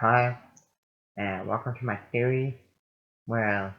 Hi, and welcome to my series where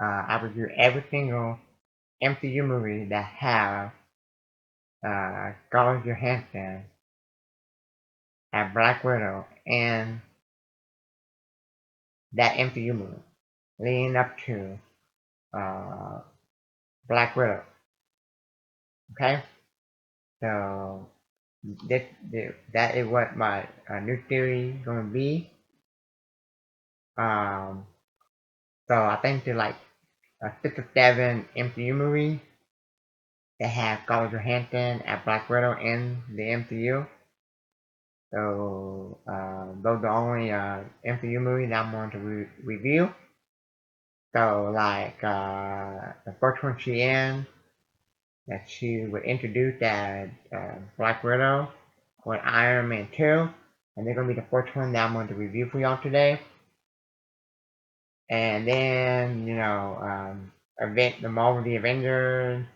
I review every single MCU movie that have Scarlett Johansson and Black Widow in that MCU movie, leading up to uh, Black Widow. Okay, so that is what my new series is gonna be. Um, so I think there's like 6 or 7 MCU movies that have Scarlett Johansson and Black Widow in the MCU. So those are the only MCU movies that I'm going to review. So like the first one she in, that she would introduce as Black Widow or Iron Man 2. And they're going to be the first one that I'm going to review for y'all today. And then, the Marvel The Avengers,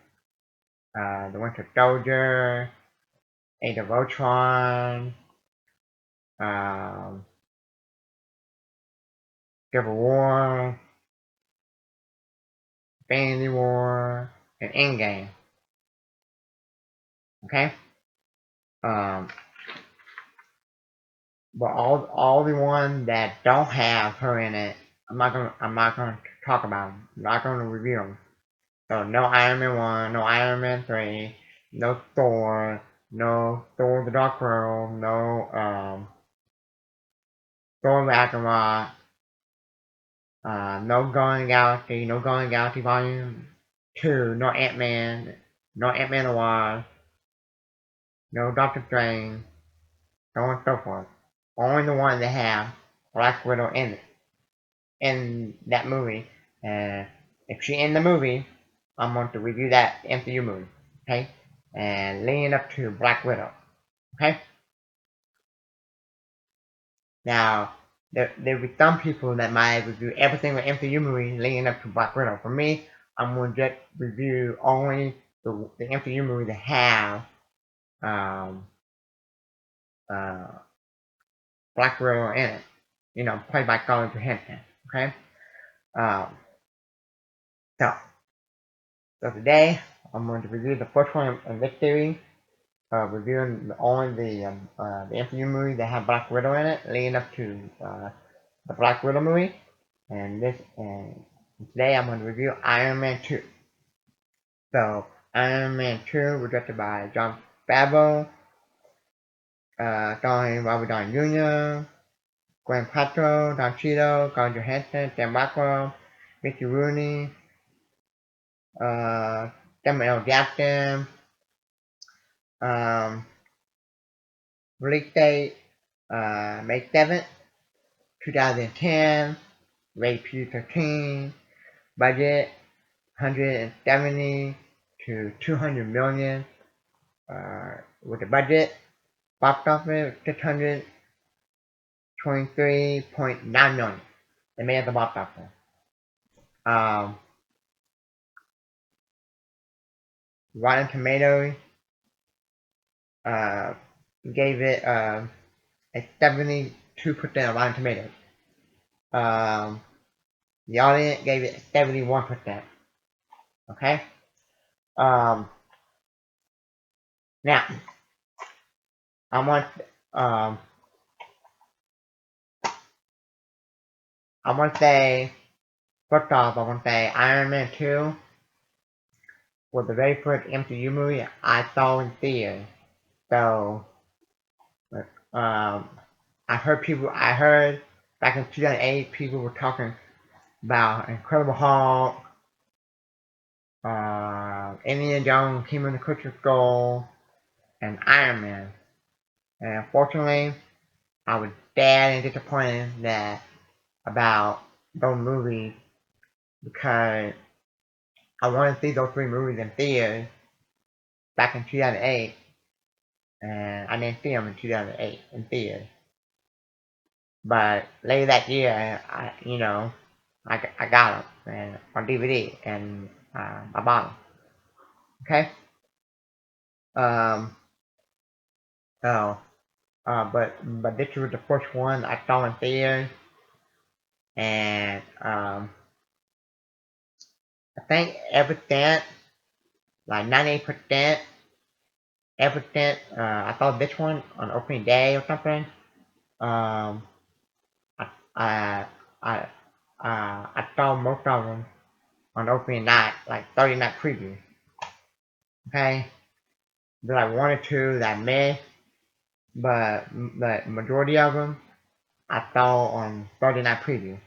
the Winter Soldier, Age of Ultron, um, Civil War, Infinity War, and Endgame. Okay? Um, but all the ones that don't have her in it, I'm not gonna talk about them. I'm not gonna review them. So no Iron Man 1, no Iron Man 3, no Thor, no Thor the Dark World, no Thor Ragnarok, no Guardian Galaxy Volume 2, no Ant-Man, no Ant-Man and Wasp, no Doctor Strange, so on and so forth. Only the ones that have Black Widow in that movie. And if she in the movie, I'm going to review that MCU movie. Okay? And leading up to Black Widow. Okay? Now, there will be some people that might review every single MCU movie leading up to Black Widow. For me, I'm going to just review only the MCU movie that have um, uh, Black Widow in it. Played by Scarlett Johansson. Okay? Um, so, so today, I'm going to review the first one in this series, reviewing only the MCU movie that have Black Widow in it, leading up to the Black Widow movie. And today I'm going to review Iron Man 2. So Iron Man 2 was directed by Jon Favreau, starring Robert Downey Jr., Gwen Paltrow, Don Cheadle, Scarlett Johansson, Sam Rockwell, Mickey Rooney, Samuel L. Jackson. Release date May 7th, 2010. Rated PG-13. Budget 170 to 200 million. With the budget, box office 623.9 million. They made at the box office. Rotten Tomatoes gave it a 72% of Rotten Tomatoes. The audience gave it 71%. Okay. Now I want to say, first off, I want to say Iron Man 2 was the very first MCU movie I saw in theater. So I heard back in 2008 people were talking about Incredible Hulk, Indiana Jones, Kingdom of the Crystal Skull, and Iron Man. And unfortunately, I was sad and disappointed about those movies because I wanted to see those 3 movies in theaters back in 2008, and I didn't see them in 2008 in theaters. But later that year, I got them and on DVD, and I bought them. Okay. Um. So but this was the first one I saw in theaters, and I think everything, like 98%, everything. I saw this one on opening day or something. Um, I I I, I saw most of them on opening night, like 30 night preview. Okay, there's like one or two that I missed, but the majority of them I saw on 30 night preview.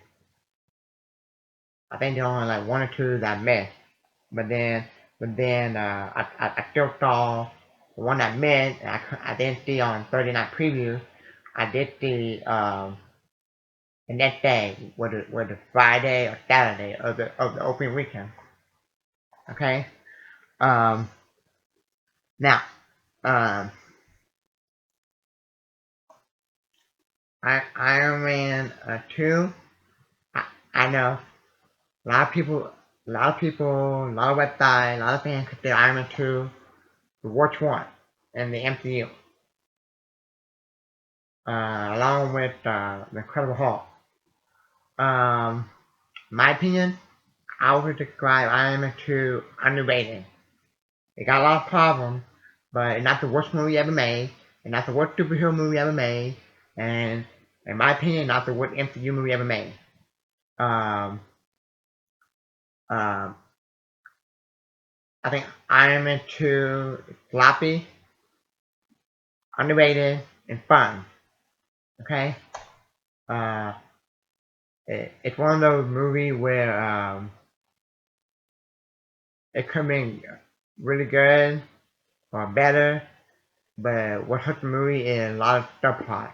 I think there only like one or two that I missed, but then I still saw the one I missed. I didn't see on 30 night preview. I did see the next day, whether Friday or Saturday of the opening weekend. Okay. Um. Now. Um. Iron Man 2. I know a lot of websites, a lot of fans consider Iron Man 2 the worst one in the MCU, along with the Incredible Hulk. My opinion, I would describe Iron Man 2 underrated. It got a lot of problems, but it's not the worst movie ever made. It's not the worst superhero movie ever made, and in my opinion, not the worst MCU movie ever made. Um, um, I think Iron Man 2 is sloppy, underrated, and fun. Okay? Uh, it's one of those movies where it could be really good or better, but what hurts the movie is a lot of subplot.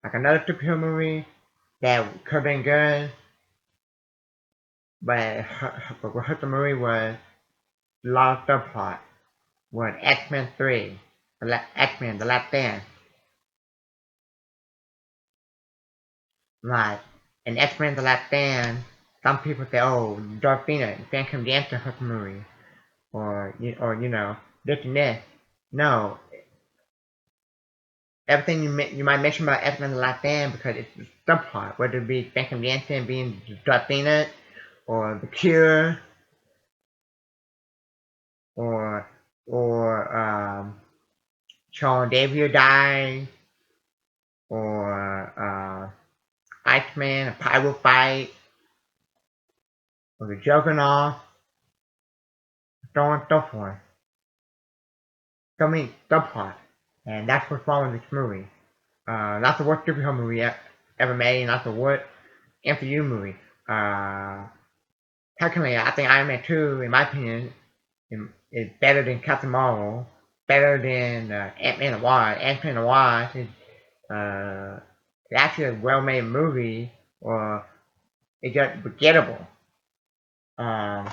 Like another superhero movie that could have been good, but what hurt the movie was a lot of subplot. Was X-Men 3, X-Men, The Last Stand. Like, in X-Men The Last Stand, some people say, oh, Darth Vader, Phantom Dancer hurt the movie. Or you know, this and this. No, everything you might mention about X-Men The Last Stand because it's the subplot, whether it be Phantom Dancer being Darth Vader, or The Cure, or Charles Xavier die, or Iceman, a pirate fight, or the Juggernaut, so on and so forth. So many subplots, and that's what's wrong with this movie. Not the worst superhero movie ever made, not the worst MCU movie. Uh, Technically, I think Iron Man 2, in my opinion, is better than Captain Marvel, better than Ant-Man and Wasp. Ant-Man and Wasp is actually a well-made movie, or it's just forgettable. Um,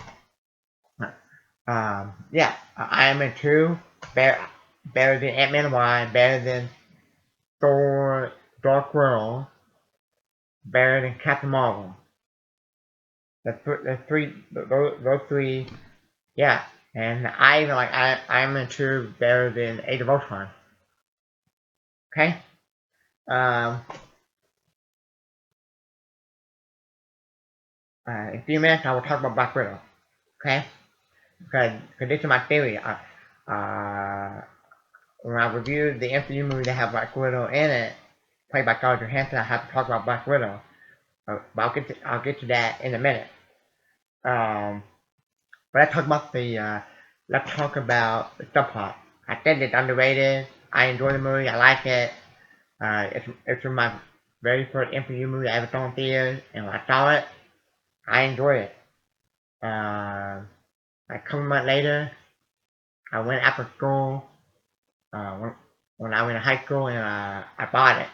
yeah, Iron Man 2, better than Ant-Man and Wasp, better than Thor, Dark World, better than Captain Marvel. Those three, yeah. And I even like Iron Man 2 better than Age of Ultron. Okay? Um, in a few minutes, I will talk about Black Widow. Okay? Because this is my theory. When I reviewed the MCU movie that have Black Widow in it, played by Scarlett Johansson, I have to talk about Black Widow. But I'll get to that in a minute. But let's talk about the subplot. I think it's underrated. I enjoy the movie. I like it. It's my very first MCU movie I ever saw in theaters, and when I saw it, I enjoyed it. Like a couple months later, I went after school. When I went to high school, and I bought it.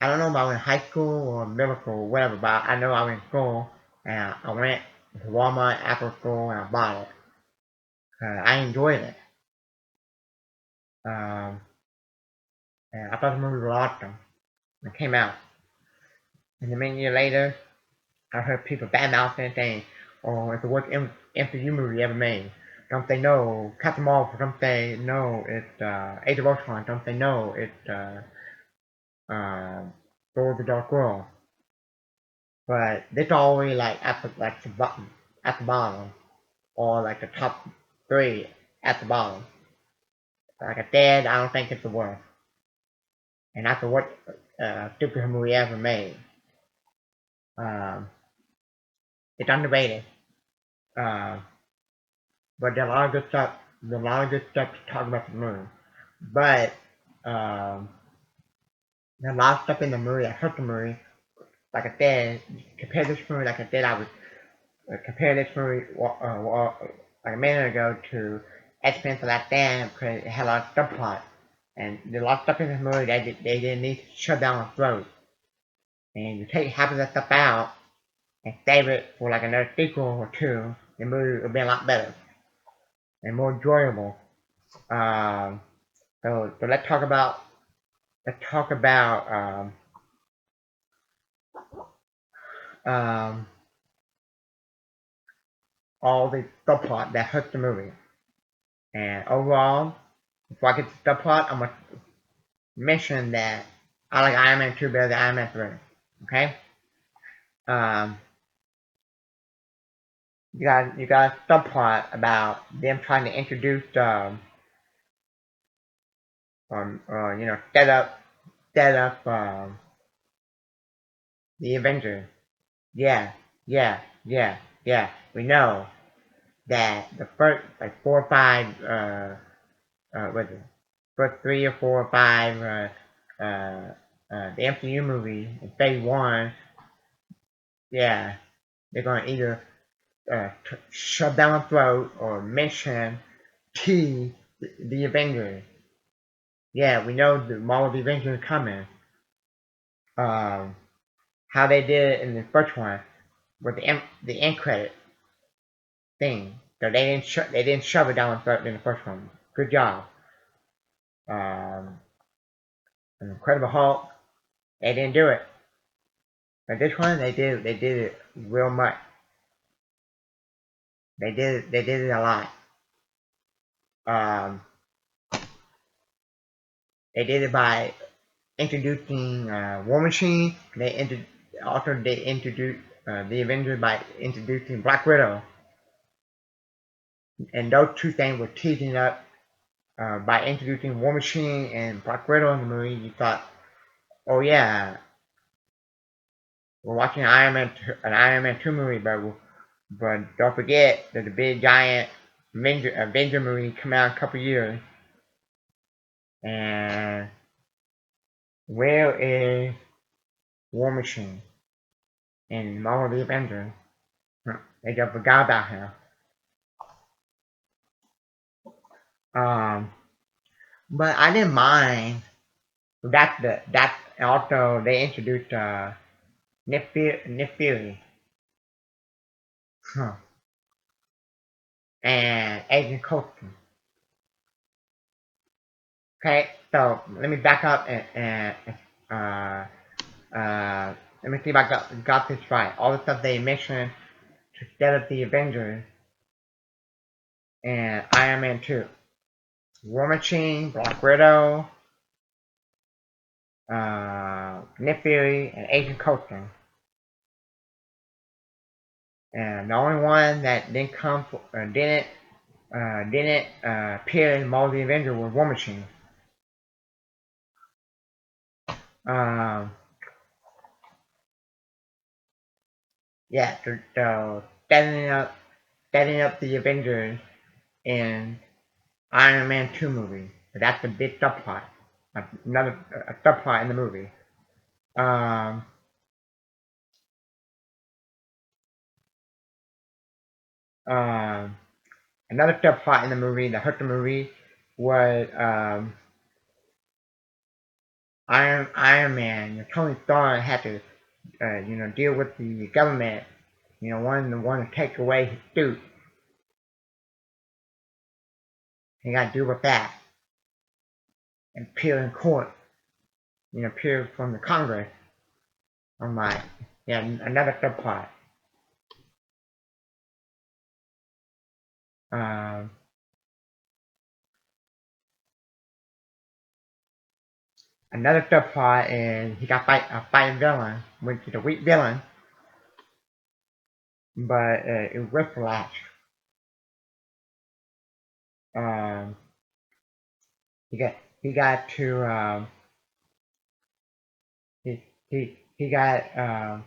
I don't know if I was in high school or middle school or whatever, but I know I was in school, and I went to Walmart after school and I bought it. I enjoyed it. Um, and I thought the movie was awesome. It came out. And then many years later, I heard people bad mouthing saying, oh, it's the worst MCU movie ever made. Don't they know Captain Marvel? Don't they know it's Age of Ultron? Don't they know it's uh, Thor the Dark World? But it's always like at the bottom, or like the top three at the bottom. Like I said, I don't think it's the worst. And after what superhero movie ever made, um, it's underrated. Uh, but there's a lot of good stuff. There's a lot of good stuff to talk about the movie. But um, there's a lot of stuff in the movie that hurt the movie. Like I said, compare this movie. Like I said, I would compare this movie like a minute ago to X-Men for that damn because it had a lot of subplot. And there's a lot of stuff in this movie that they didn't need to shove down our throat. And you take half of that stuff out and save it for like another sequel or two, the movie will be a lot better and more enjoyable. Um, so let's talk about um, all the subplot that hurts the movie. And overall, before I get to the subplot, I'm gonna mention that I like Iron Man 2 better than Iron Man 3. Okay? Um, you got a subplot about them trying to introduce you know set up the Avengers. Yeah, yeah, yeah, yeah. We know that the first like 4 or 5 what is it? First 3 or 4 or 5 the MCU movie in phase one, yeah, they're gonna either shove down my throat or mention the Avengers. Yeah, we know the Marvel Avengers are coming. Um, how they did it in the first one with the end credit thing. So they didn't shove it down my throat in the first one. Good job. Um, Incredible Hulk, they didn't do it. But this one they did it real much. They did it a lot. Um, they did it by introducing War Machine. They introduced the Avengers by introducing Black Widow, and those two things were teasing up by introducing War Machine and Black Widow in the movie. You thought, oh yeah, we're watching an Iron Man 2 movie, but don't forget that the big giant Avenger movie come out in a couple years, and where is War Machine and all of the Avengers? They just forgot about him. Um, but I didn't mind that also they introduced Nick Fury, huh, and Agent Coulson. Okay, so let me back up and uh, let me see if I got this right. All the stuff they mentioned to set up the Avengers and Iron Man 2. War Machine, Black Widow, Nick Fury, and Agent Coulson. And the only one that didn't come for, didn't appear in Marvel Avengers was War Machine. Um, yeah, so setting up the Avengers in Iron Man 2 movie. But that's a big subplot. Another a subplot in the movie. Um, um, Another subplot in the movie that hurt the movie was Iron Man. Tony Stark had to deal with the government. Wanting to take away his suit. He got to deal with that and appear in court. Appear from the Congress. I'm like, yeah, another subplot. Another subplot is he got fighting villain, which is a weak villain, but it was Whiplash. Um, he got he got to he got um,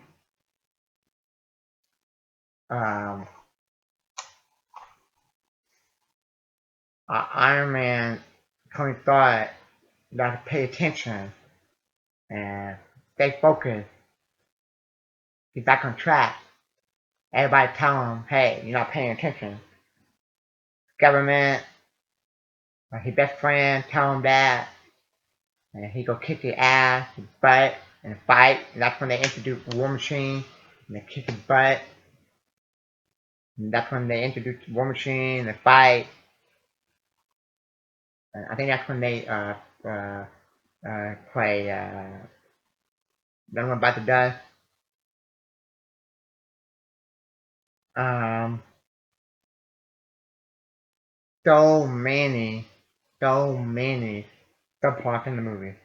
Iron Man. Tony Stark got to pay attention and stay focused. Get back on track. Everybody tell him, hey, you're not paying attention. Government, his best friend, tell him that, and he go kick his ass, his butt, and fight. And that's when they introduce War Machine, and they kick his butt. And that's when they introduce War Machine, and fight. And I think that's when they play Don't Know About the Dust. Um, so many, so many subplots in the movie.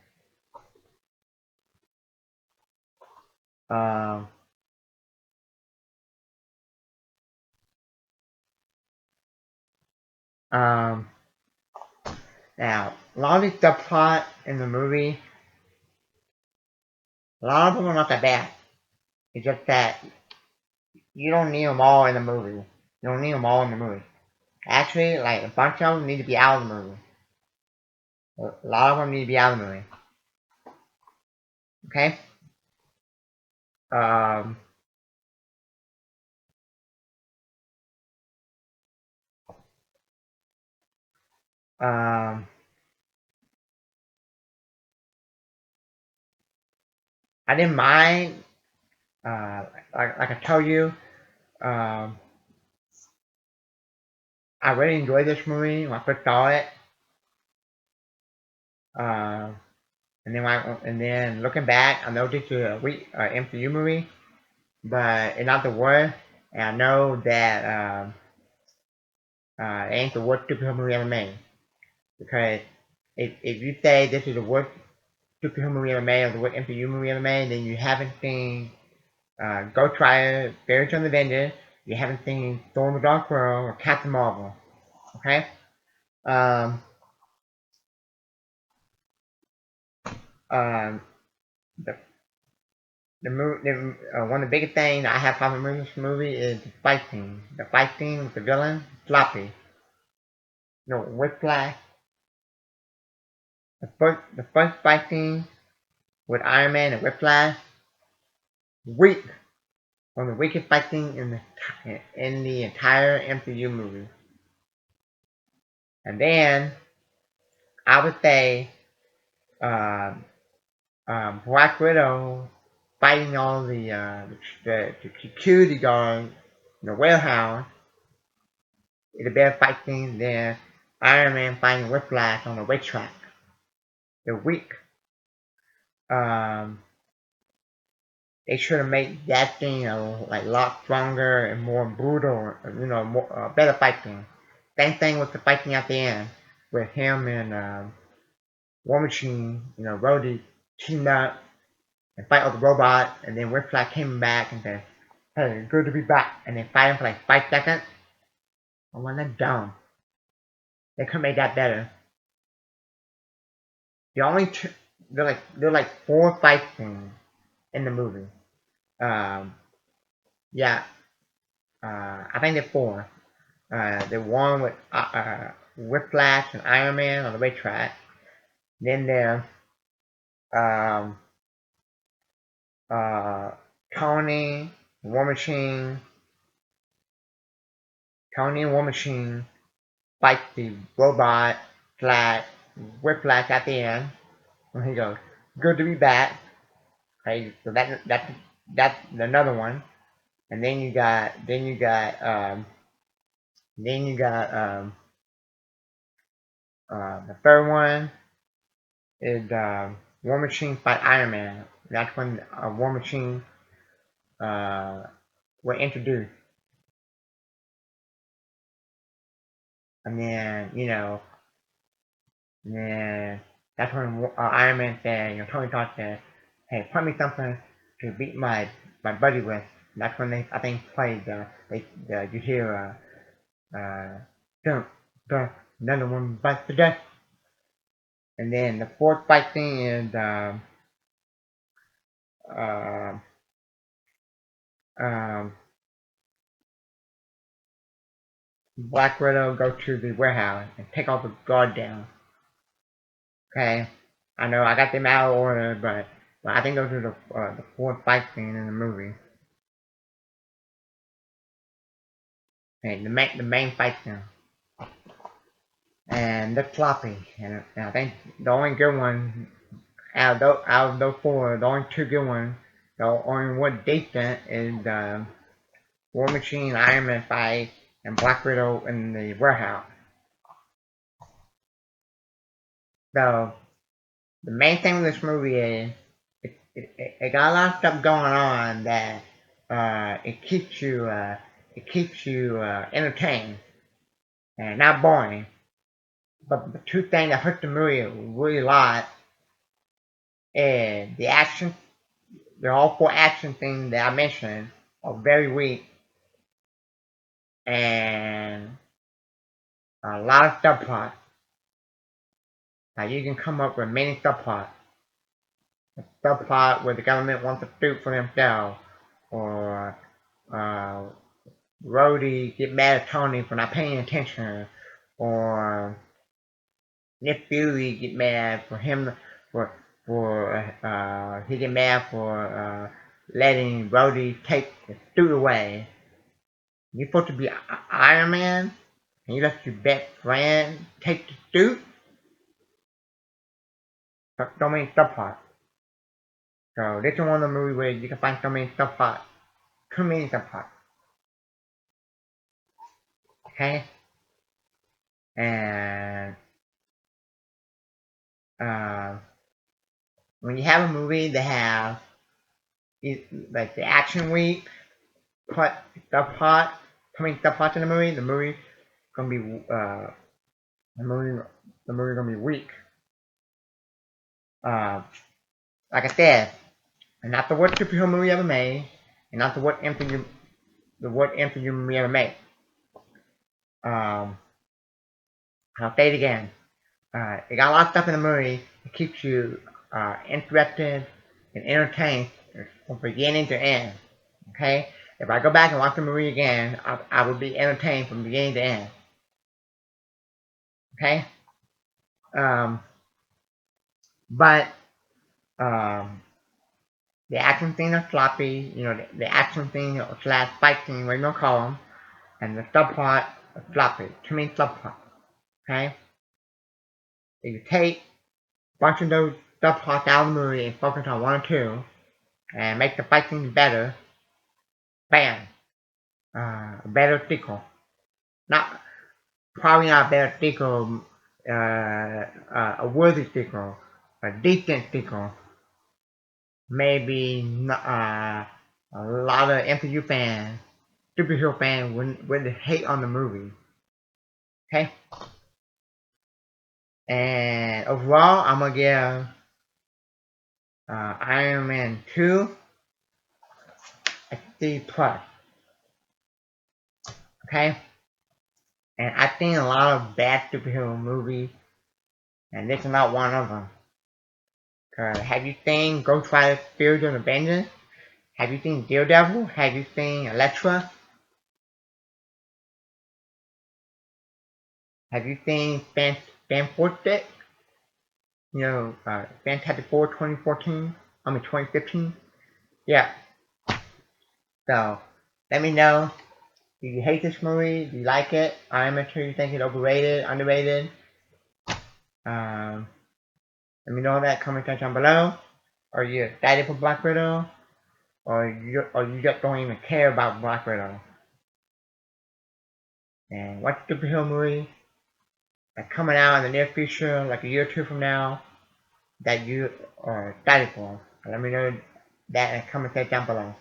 Um, um, Now, a lot of these subplots in the movie, a lot of them are not that bad. It's just that you don't need them all in the movie. You don't need them all in the movie. Actually, like a bunch of them need to be out of the movie. A lot of them need to be out of the movie. Okay. Um. Um. I didn't mind. Like I told you. Um. I really enjoyed this movie when I first saw it. Um. And then looking back, I know this is a weak MCU movie, but it's not the worst. And I know that it ain't the worst superhero movie ever made. Because if you say this is the worst superhero movie ever made or the worst MCU movie ever made, then you haven't seen Ghost Rider, Fairy Tale Avengers, you haven't seen Thor the Dark World or Captain Marvel. Okay? Um, um, the, one of the biggest things I have problem with this movie is the fight scene. The fight scene with the villain, sloppy. No, Whiplash. The first fight scene with Iron Man and Whiplash, weak. One of the weakest fight scenes in the entire MCU movie. And then I would say um, Black Widow fighting all the security guards in the warehouse is a better fight scene than Iron Man fighting Whiplash on the racetrack. They're weak. Um, they should have made that thing like a lot stronger and more brutal. More better fight scene. Same thing with the fight scene at the end with him and War Machine. Rhodey teamed up and fight all the robots, and then Whiplash came back and said, "Hey, good to be back," and then fight him for like 5 seconds. I want that dumb. They could make that better. The only two, they're like 4 fight scenes in the movie. Um, yeah, I think they're 4. The one with Whiplash and Iron Man on the racetrack. Then there's um, uh, Tony, War Machine, Tony and War Machine fight the robot slash Whiplash at the end. And he goes, "Good to be back." Okay, so that's another one. And then you got the third one is War Machine fight Iron Man. That's when War Machine uh, were introduced, and then then That's when Iron Man said, Tony Stark said, "Hey, put me something to beat my buddy with." That's when they, I think, played you hear dun, dun, another one bites the dust. And then the fourth fight scene is uh, um, Black Widow go to the warehouse and take all the guard down. Okay, I know I got them out of order, but I think those are the fourth fight scene in the movie. Okay, the main fight scene. And they're floppy. And I think the only good one out of those four, the only two good ones, the only one decent is War Machine, Iron Man fight, and Black Widow in the warehouse. So the main thing with this movie is it got a lot of stuff going on that it keeps you entertained and not boring. But the two things that hurt the movie really a lot is the action. The all four action things that I mentioned are very weak, and a lot of subplots. Like you can come up with many subplots. A subplot where the government wants to shoot for themselves, or uh, Rhodey get mad at Tony for not paying attention, or Nick Fury get mad for him for he get mad for letting Rhodey take the suit away. You're supposed to be Iron Man, and you let your best friend take the suit. So many subplots. So this is one of the movies where you can find so many subplots. Too many subplots. Okay? And uh, when you have a movie that have like the action week, put subplot, too many subplots in the movie gonna be the movie the movie gonna be weak. Uh, like I said, and not the worst superhero movie ever made, and not the worst MCU movie ever made. Um, I'll say it again. It got a lot of stuff in the movie that keeps you interested and entertained from beginning to end. Okay? If I go back and watch the movie again, I will be entertained from beginning to end. Okay? Um, but um, the action scene are sloppy. The action scene slash fight scene, whatever you want to call them, and the subplot are sloppy. Too many subplots. Okay? If you take a bunch of those subplots out of the movie and focus on one or two, and make the fight scene better, bam, a better sequel. Not probably not a better sequel, a worthy sequel, a decent sequel. Maybe a lot of MCU fans, superhero fans would hate on the movie. Okay, and overall, I'm gonna give Iron Man 2 a C plus. Okay, and I've seen a lot of bad superhero movies, and this is not one of them. Have you seen Ghost Rider Spirit of Vengeance? Have you seen Daredevil? Have you seen Elektra? Have you seen Fantastic? Fantastic Four 2014? 2015? Yeah. So, let me know. Do you hate this movie? Do you like it? I'm not sure you think it's overrated, underrated. Um, Let me know in that comment section below. Are you excited for Black Widow? Or you just don't even care about Black Widow? And what superhero movie that's coming out in the near future, like a year or two from now, that you are excited for? Let me know that in the comment section down below.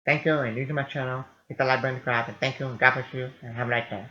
Thank you, and new to my channel, hit the like button, subscribe, and thank you, and God bless you, and have a nice day.